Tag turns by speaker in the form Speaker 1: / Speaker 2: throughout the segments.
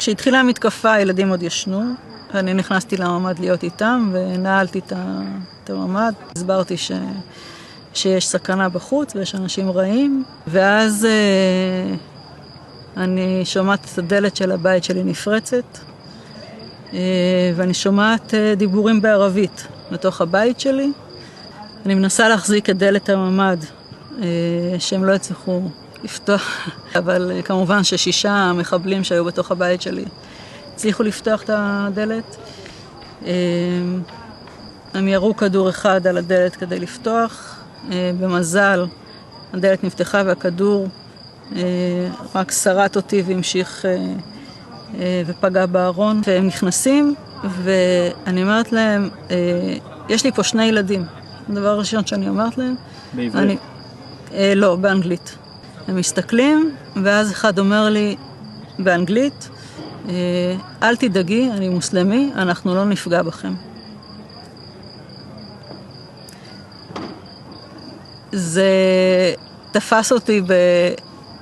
Speaker 1: כשהתחילה המתקפה, הילדים עוד ישנו. אני נכנסתי לממ"ד להיות איתם, ונעלתי את הממ"ד. הסברתי שיש סכנה בחוץ ויש אנשים רעים. ואז אני שומעת את הדלת של הבית שלי נפרצת, ואני שומעת דיבורים בערבית בתוך הבית שלי. אני מנסה להחזיק את דלת הממ"ד, שהם לא הצליחו לפתוח, אבל כמובן ששישה המחבלים שהיו בתוך הבית שלי הצליחו לפתוח את הדלת. הם ירו כדור אחד על הדלת כדי לפתוח. במזל הדלת נפתחה והכדור רק שרט אותי והמשיך ופגע בארון. והם נכנסים ואני אומרת להם, יש לי פה 2 ילדים. הדבר הראשון שאני אומרת להם,
Speaker 2: בעברית?
Speaker 1: לא, באנגלית. הם מסתכלים, ואז אחד אומר לי באנגלית, אל תדאגי, אני מוסלמי, אנחנו לא נפגע בכם. זה תפס אותי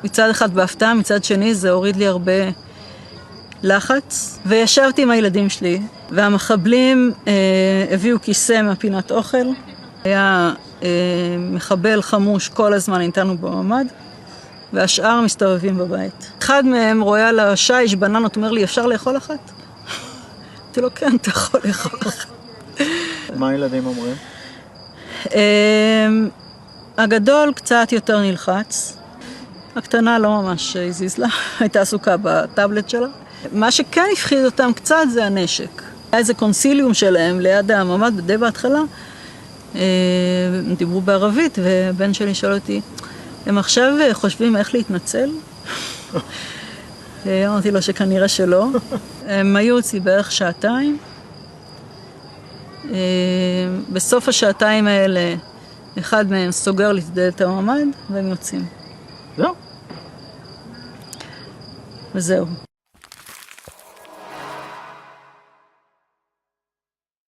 Speaker 1: מצד אחד בהפתעה, מצד שני זה הוריד לי הרבה לחץ, וישבתי עם הילדים שלי, והמחבלים הביאו כיסא מהפינת אוכל. היה מחבל חמוש כל הזמן איתנו בממ"ד, והשאר מסתובבים בבית. אחד מהם רואה על השיש בננות, אומר לי, אפשר לאכול אחת? אמרתי לו, כן, אתה יכול לאכול אחת.
Speaker 2: מה הילדים אומרים?
Speaker 1: הגדול קצת יותר נלחץ. הקטנה לא ממש הזיז לה, הייתה עסוקה בטאבלט שלה. מה שכן הפחיד אותם קצת זה הנשק. היה איזה קונסיליום שלהם ליד הממ"ד די בהתחלה. הם דיברו בערבית, ובן שלי שואל אותי, הם עכשיו חושבים איך להתנצל? אמרתי לו שכנראה שלא. הם היו אצלי בערך 2 שעתיים. בסוף השעתיים האלה, אחד מהם סוגר לי את דלת הממ"ד, והם יוצאים.
Speaker 2: זהו.
Speaker 1: וזהו.